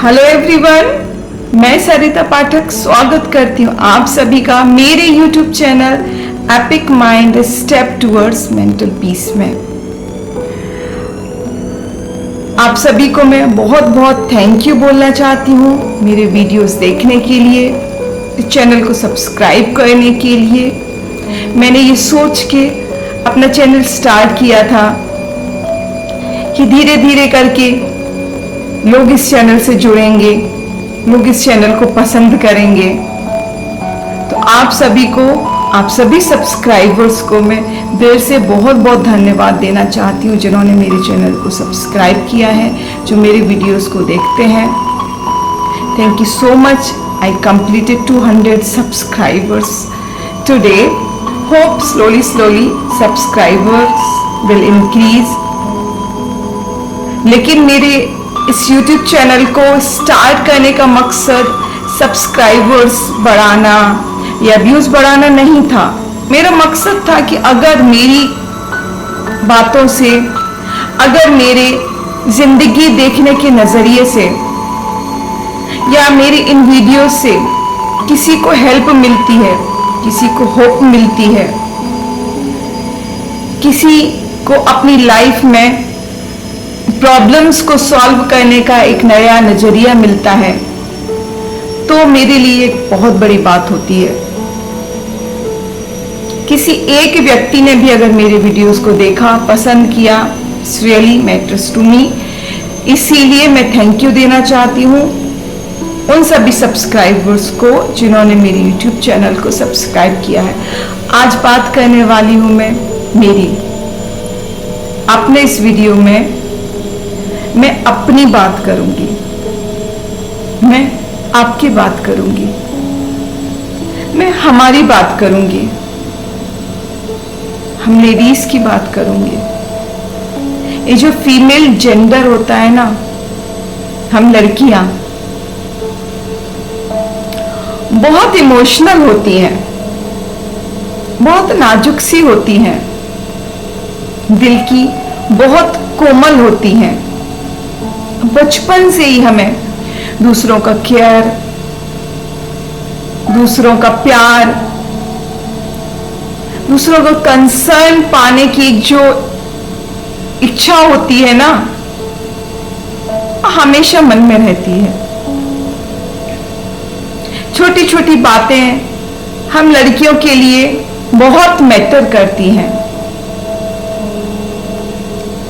Hello everyone, मैं सरिता पाठक स्वागत करती हूँ आप सभी का मेरे YouTube channel epic mind step towards mental peace में। आप सभी को मैं बहुत बहुत थैंक यू बोलना चाहती हूँ मेरे वीडियोस देखने के लिए, चैनल को सब्सक्राइब करने के लिए। मैंने ये सोच के अपना चैनल स्टार्ट किया था कि धीरे धीरे करके लोग इस चैनल से जुड़ेंगे, लोग इस चैनल को पसंद करेंगे। तो आप सभी सब्सक्राइबर्स को मैं दिल से बहुत बहुत धन्यवाद देना चाहती हूँ जिन्होंने मेरे चैनल को सब्सक्राइब किया है, जो मेरे वीडियोस को देखते हैं। Thank you so much. I completed 200 subscribers today. Hope slowly subscribers will increase. लेकिन मेरे इस YouTube चैनल को स्टार्ट करने का मकसद सब्सक्राइबर्स बढ़ाना या व्यूज बढ़ाना नहीं था। मेरा मकसद था कि अगर मेरी बातों से, अगर मेरे जिंदगी देखने के नजरिए से या मेरी इन वीडियो से किसी को हेल्प मिलती है, किसी को होप मिलती है, किसी को अपनी लाइफ में प्रॉब्लम्स को सॉल्व करने का एक नया नजरिया मिलता है, तो मेरे लिए एक बहुत बड़ी बात होती है। किसी एक व्यक्ति ने भी अगर मेरे वीडियोस को देखा, पसंद किया, it's really matters to me. इसीलिए मैं थैंक यू देना चाहती हूँ उन सभी सब्सक्राइबर्स को जिन्होंने मेरे YouTube चैनल को सब्सक्राइब किया है। आज बात करने वाली हूँ मैं मेरी। अपने इस वीडियो में मैं अपनी बात करूंगी, मैं आपकी बात करूंगी, मैं हमारी बात करूंगी, हम लेडीज की बात करूंगी। ये जो फीमेल जेंडर होता है ना, हम लड़कियां बहुत इमोशनल होती हैं, बहुत नाजुक सी होती हैं, दिल की बहुत कोमल होती हैं। बचपन से ही हमें दूसरों का केयर, दूसरों का प्यार, दूसरों का कंसर्न पाने की जो इच्छा होती है ना, हमेशा मन में रहती है। छोटी छोटी बातें हम लड़कियों के लिए बहुत मैटर करती हैं।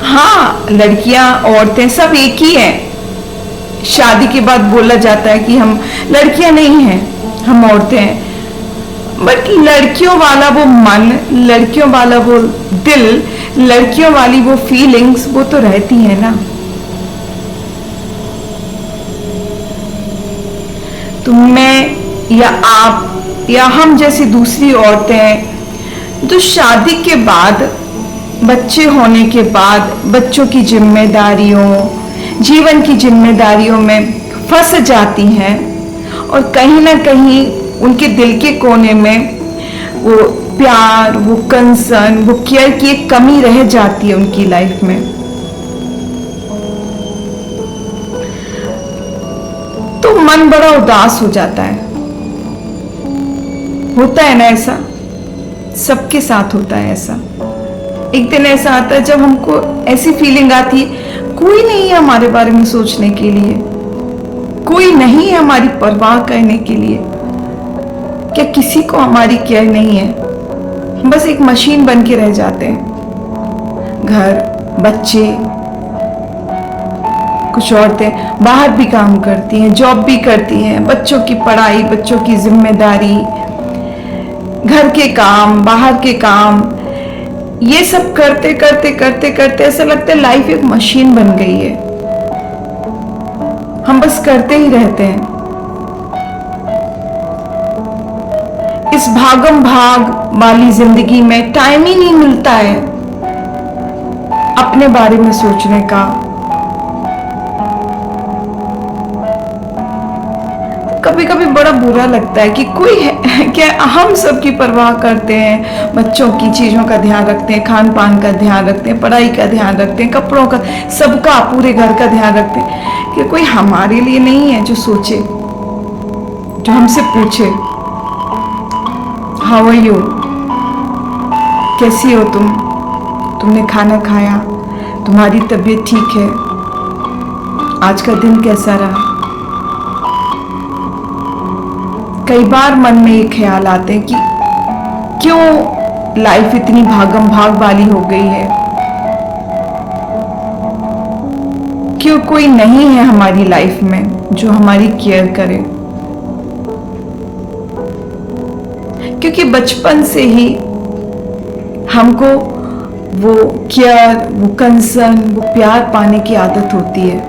हाँ, लड़कियां औरतें सब एक ही हैं। शादी के बाद बोला जाता है कि हम लड़कियां नहीं हैं, हम औरतें हैं। बट लड़कियों वाला वो मन, लड़कियों वाला वो दिल, लड़कियों वाली वो फीलिंग्स, वो तो रहती है ना। तो मैं या आप या हम जैसी दूसरी औरतें जो शादी के बाद, बच्चे होने के बाद बच्चों की जिम्मेदारियों, जीवन की जिम्मेदारियों में फंस जाती हैं और कहीं ना कहीं उनके दिल के कोने में वो प्यार, वो कंसर्न, वो केयर की एक कमी रह जाती है उनकी लाइफ में। तो मन बड़ा उदास हो जाता है। होता है ना ऐसा, सबके साथ होता है ऐसा। एक दिन ऐसा आता है जब हमको ऐसी फीलिंग आती है, कोई नहीं है हमारे बारे में सोचने के लिए, कोई नहीं है हमारी परवाह करने के लिए। क्या किसी को हमारी केयर नहीं है? हम बस एक मशीन बन के रह जाते हैं। घर, बच्चे, कुछ औरतें बाहर भी काम करती हैं, जॉब भी करती हैं, बच्चों की पढ़ाई, बच्चों की जिम्मेदारी, घर के काम, बाहर के काम, ये सब करते करते करते करते ऐसा लगता है लाइफ एक मशीन बन गई है। हम बस करते ही रहते हैं। इस भागम भाग वाली जिंदगी में टाइम ही नहीं मिलता है अपने बारे में सोचने का। कभी कभी बड़ा बुरा लगता है कि कोई है क्या, हम सब की परवाह करते हैं, बच्चों की चीज़ों का ध्यान रखते हैं, खान पान का ध्यान रखते हैं, पढ़ाई का ध्यान रखते हैं, कपड़ों का, सबका, पूरे घर का ध्यान रखते हैं, कि कोई हमारे लिए नहीं है जो सोचे, जो हमसे पूछे हाउ आर यू, कैसी हो तुमने खाना खाया, तुम्हारी तबीयत ठीक है, आज का दिन कैसा रहा। कई बार मन में ये ख्याल आते हैं कि क्यों लाइफ इतनी भागम भाग वाली हो गई है, क्यों कोई नहीं है हमारी लाइफ में जो हमारी केयर करे। क्योंकि बचपन से ही हमको वो केयर, वो कंसर्न, वो प्यार पाने की आदत होती है,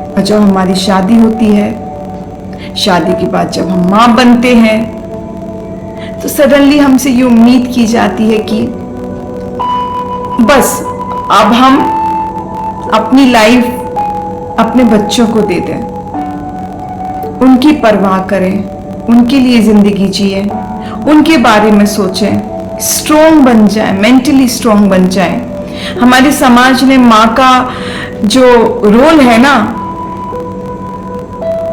और जब हमारी शादी होती है, शादी के बाद जब हम माँ बनते हैं, तो सडनली हमसे ये उम्मीद की जाती है कि बस अब हम अपनी लाइफ अपने बच्चों को दे दें, उनकी परवाह करें, उनके लिए जिंदगी जिए, उनके बारे में सोचें, स्ट्रोंग बन जाए, मेंटली स्ट्रोंग बन जाए। हमारे समाज ने माँ का जो रोल है ना,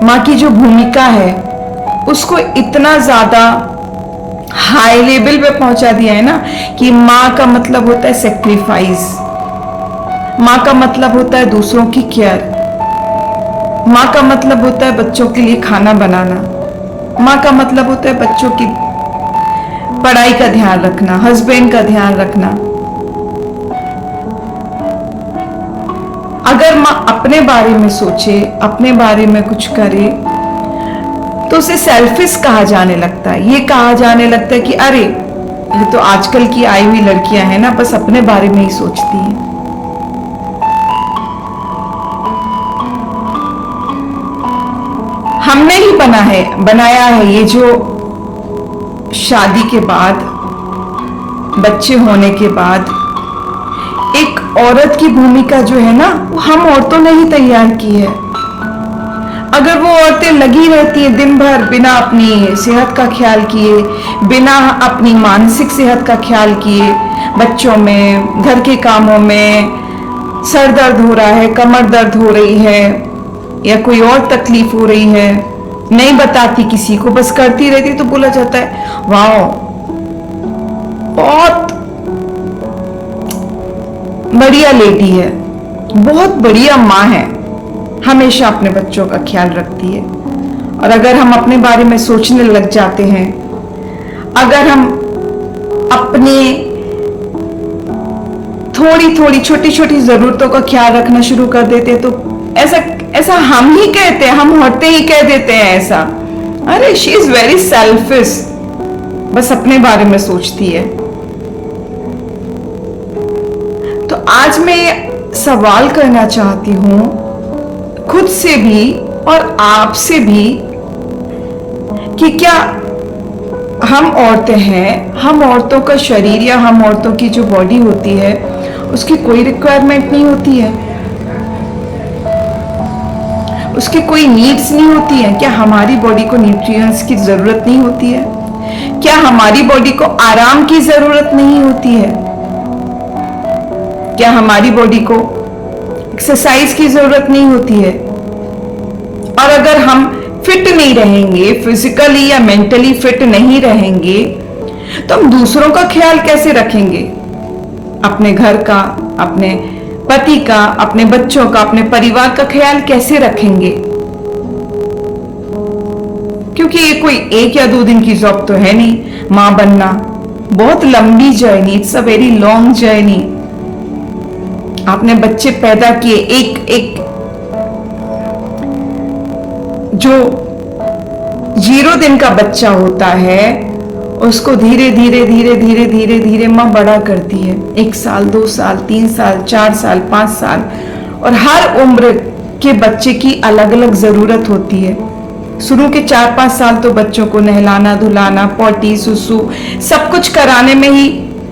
माँ की जो भूमिका है, उसको इतना ज्यादा हाई लेवल पे पहुंचा दिया है ना कि माँ का मतलब होता है सेक्रीफाइस, माँ का मतलब होता है दूसरों की केयर, माँ का मतलब होता है बच्चों के लिए खाना बनाना, माँ का मतलब होता है बच्चों की पढ़ाई का ध्यान रखना, हस्बैंड का ध्यान रखना। अगर माँ अपने बारे में सोचे, अपने बारे में कुछ करे, तो उसे सेल्फिश कहा जाने लगता है। ये कहा जाने लगता है कि अरे ये तो आजकल की आई हुई लड़कियां हैं ना, बस अपने बारे में ही सोचती हैं। हमने ही बनाया है ये जो शादी के बाद, बच्चे होने के बाद एक औरत की भूमिका जो है ना, वो हम औरतों ने ही तैयार की है। अगर वो औरतें लगी रहती हैं दिन भर बिना अपनी सेहत का ख्याल किए, बिना अपनी मानसिक सेहत का ख्याल किए, बच्चों में, घर के कामों में, सर दर्द हो रहा है, कमर दर्द हो रही है, या कोई और तकलीफ हो रही है, नहीं बताती किसी को, बस करती रहती, तो बोला जाता है वाह बहुत बढ़िया लेडी है, बहुत बढ़िया माँ है, हमेशा अपने बच्चों का ख्याल रखती है। और अगर हम अपने बारे में सोचने लग जाते हैं, अगर हम अपने थोड़ी थोड़ी छोटी छोटी जरूरतों का ख्याल रखना शुरू कर देते हैं, तो ऐसा हम ही कहते हैं, हम औरतें ही कह देते हैं ऐसा, अरे शी इज वेरी सेल्फिश, बस अपने बारे में सोचती है। तो आज मैं सवाल करना चाहती हूं खुद से भी और आपसे भी कि क्या हम औरतें हैं, हम औरतों का शरीर या हम औरतों की जो बॉडी होती है उसकी कोई रिक्वायरमेंट नहीं होती है, उसकी कोई नीड्स नहीं होती है? क्या हमारी बॉडी को न्यूट्रिएंट्स की जरूरत नहीं होती है? क्या हमारी बॉडी को आराम की जरूरत नहीं होती है? क्या हमारी बॉडी को एक्सरसाइज की जरूरत नहीं होती है? और अगर हम फिट नहीं रहेंगे, फिजिकली या मेंटली फिट नहीं रहेंगे, तो हम दूसरों का ख्याल कैसे रखेंगे? अपने घर का, अपने पति का, अपने बच्चों का, अपने परिवार का ख्याल कैसे रखेंगे? क्योंकि ये कोई एक या 2 दिन की जॉब to है नहीं मां बनना, बहुत लंबी journey, it's a very long journey. आपने बच्चे पैदा किए, एक एक जो 0 दिन का बच्चा होता है उसको धीरे धीरे धीरे धीरे धीरे धीरे माँ बड़ा करती है, 1 साल, 2 साल, 3 साल, 4 साल, 5 साल, और हर उम्र के बच्चे की अलग अलग जरूरत होती है। शुरू के 4-5 साल तो बच्चों को नहलाना धुलाना, पॉटी सुसु सब कुछ कराने में ही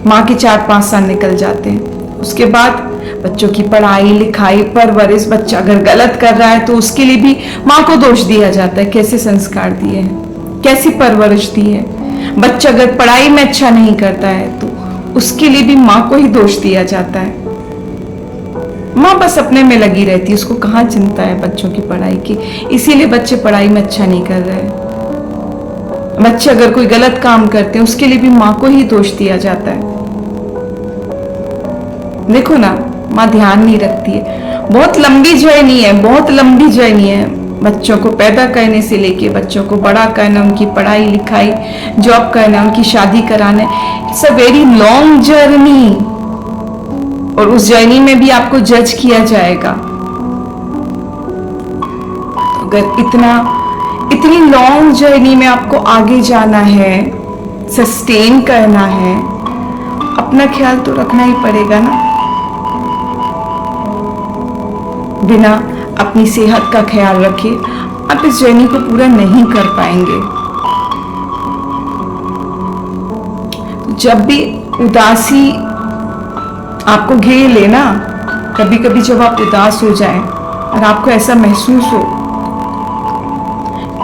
माँ के 4-5 साल निकल जाते हैं। उसके बाद बच्चों की पढ़ाई लिखाई परवरिश, बच्चा अगर गलत कर रहा है तो उसके लिए भी माँ को दोष दिया जाता है। कैसे संस्कार दिए हैं, कैसी परवरिश दी है। बच्चा अगर पढ़ाई में अच्छा नहीं करता है तो उसके लिए भी माँ को ही दोष दिया जाता है। माँ बस अपने में लगी रहती है, उसको कहाँ चिंता है बच्चों की पढ़ाई की, इसीलिए बच्चे पढ़ाई में अच्छा नहीं कर रहे हैं। बच्चे अगर कोई गलत काम करते हैं उसके लिए भी माँ को ही दोष दिया जाता है। देखो ना, माँ ध्यान नहीं रखती है। बहुत लंबी जर्नी है, बहुत लंबी जर्नी है। बच्चों को पैदा करने से लेके बच्चों को बड़ा करना, उनकी पढ़ाई लिखाई, जॉब करना, उनकी शादी कराना, it's a very long journey. और उस जर्नी में भी आपको जज किया जाएगा। अगर इतनी लॉन्ग जर्नी में आपको आगे जाना है, सस्टेन करना है, अपना ख्याल तो रखना ही पड़ेगा ना। बिना अपनी सेहत का ख्याल रखे आप इस जर्नी को पूरा नहीं कर पाएंगे। तो जब भी उदासी आपको घेर लेना, कभी कभी जब आप उदास हो जाएं और आपको ऐसा महसूस हो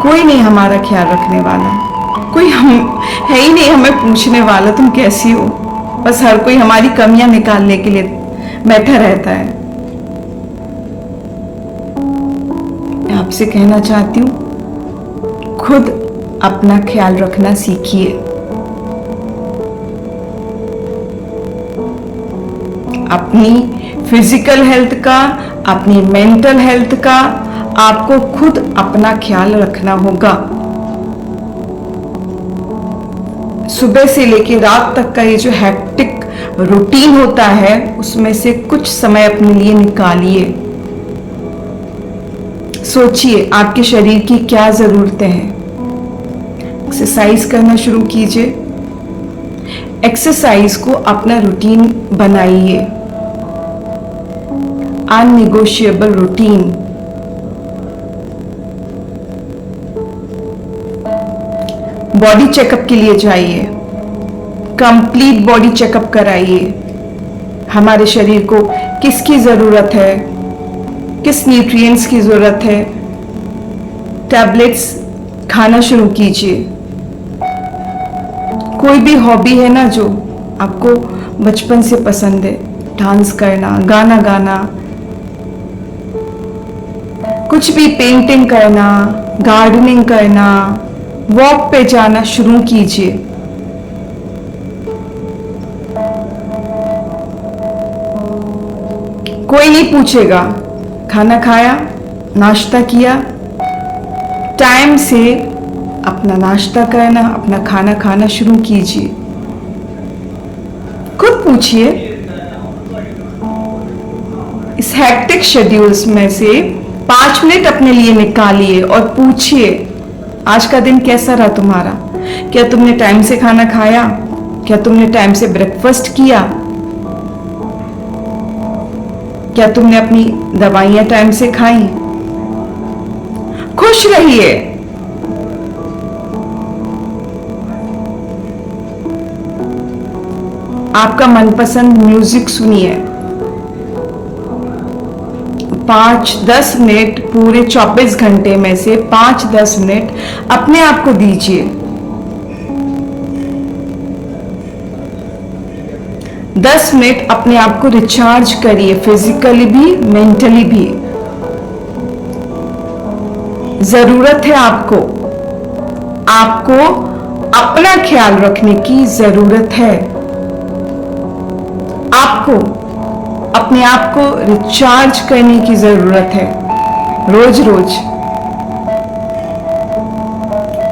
कोई नहीं हमारा ख्याल रखने वाला, कोई हम है ही नहीं हमें पूछने वाला तुम कैसी हो, बस हर कोई हमारी कमियां निकालने के लिए बैठा रहता है। मैं आपसे कहना चाहती हूं, खुद अपना ख्याल रखना सीखिए। अपनी फिजिकल हेल्थ का, अपनी मेंटल हेल्थ का आपको खुद अपना ख्याल रखना होगा। सुबह से लेकर रात तक का ये जो हैक्टिक रूटीन होता है उसमें से कुछ समय अपने लिए निकालिए। सोचिए आपके शरीर की क्या जरूरतें हैं। एक्सरसाइज करना शुरू कीजिए। एक्सरसाइज को अपना रूटीन बनाइए, अननेगोशिएबल रूटीन। बॉडी चेकअप के लिए जाइए, कंप्लीट बॉडी चेकअप कराइए। हमारे शरीर को किसकी जरूरत है, किस न्यूट्रिएंट्स की जरूरत है। टैबलेट्स खाना शुरू कीजिए। कोई भी हॉबी है ना जो आपको बचपन से पसंद है, डांस करना, गाना गाना, कुछ भी, पेंटिंग करना, गार्डनिंग करना, वॉक पे जाना शुरू कीजिए। कोई नहीं पूछेगा खाना खाया, नाश्ता किया। टाइम से अपना नाश्ता करना, अपना खाना खाना शुरू कीजिए। खुद पूछिए, इस हेक्टिक शेड्यूल्स में से 5 मिनट अपने लिए निकालिए और पूछिए, आज का दिन कैसा रहा तुम्हारा? क्या तुमने टाइम से खाना खाया? क्या तुमने टाइम से ब्रेकफास्ट किया? क्या तुमने अपनी दवाइयां टाइम से खाई? खुश रहिए। आपका मनपसंद म्यूजिक सुनिए। 5-10 मिनट, पूरे 24 घंटे में से 5-10 मिनट अपने आप को दीजिए। 10 मिनट अपने आप को रिचार्ज करिए, फिजिकली भी मेंटली भी। जरूरत है आपको अपना ख्याल रखने की जरूरत है। आपको अपने आप को रिचार्ज करने की जरूरत है रोज रोज।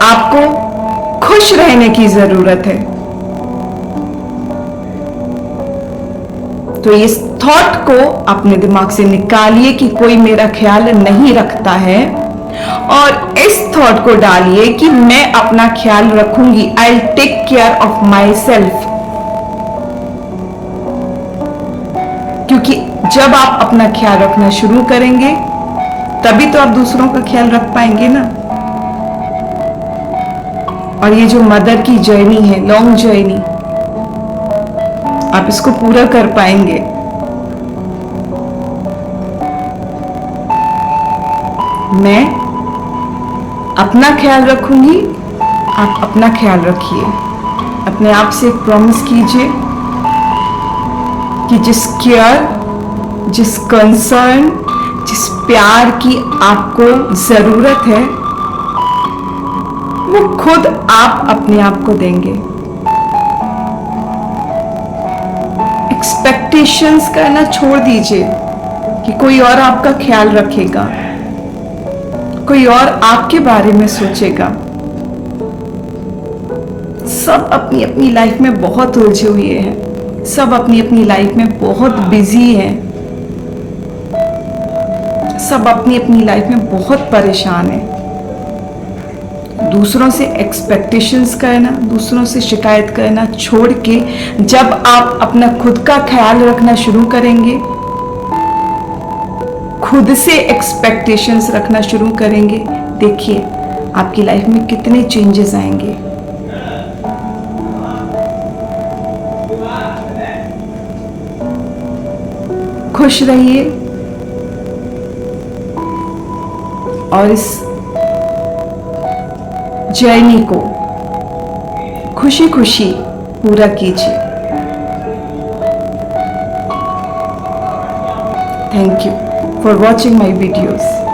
आपको खुश रहने की जरूरत है। तो इस थॉट को अपने दिमाग से निकालिए कि कोई मेरा ख्याल नहीं रखता है, और इस थॉट को डालिए कि मैं अपना ख्याल रखूंगी। I will take care of myself. क्योंकि जब आप अपना ख्याल रखना शुरू करेंगे तभी तो आप दूसरों का ख्याल रख पाएंगे ना। और ये जो मदर की जर्नी है, लॉन्ग जर्नी, आप इसको पूरा कर पाएंगे। मैं अपना ख्याल रखूंगी, आप अपना ख्याल रखिए। अपने आप से एक प्रॉमिस कीजिए कि जिस केयर, जिस कंसर्न, जिस प्यार की आपको ज़रूरत है वो खुद आप अपने आप को देंगे। एक्सपेक्टेशंस करना छोड़ दीजिए कि कोई और आपका ख्याल रखेगा, कोई और आपके बारे में सोचेगा। सब अपनी अपनी लाइफ में बहुत उलझे हुए हैं, सब अपनी अपनी लाइफ में बहुत बिजी हैं, सब अपनी अपनी लाइफ में बहुत परेशान हैं। दूसरों से एक्सपेक्टेशंस करना, दूसरों से शिकायत करना छोड़ के जब आप अपना खुद का ख्याल रखना शुरू करेंगे, खुद से एक्सपेक्टेशंस रखना शुरू करेंगे, देखिए आपकी लाइफ में कितने चेंजेस आएंगे। खुश रहिए और इस जर्नी को खुशी खुशी पूरा कीजिए। Thank you for watching my videos.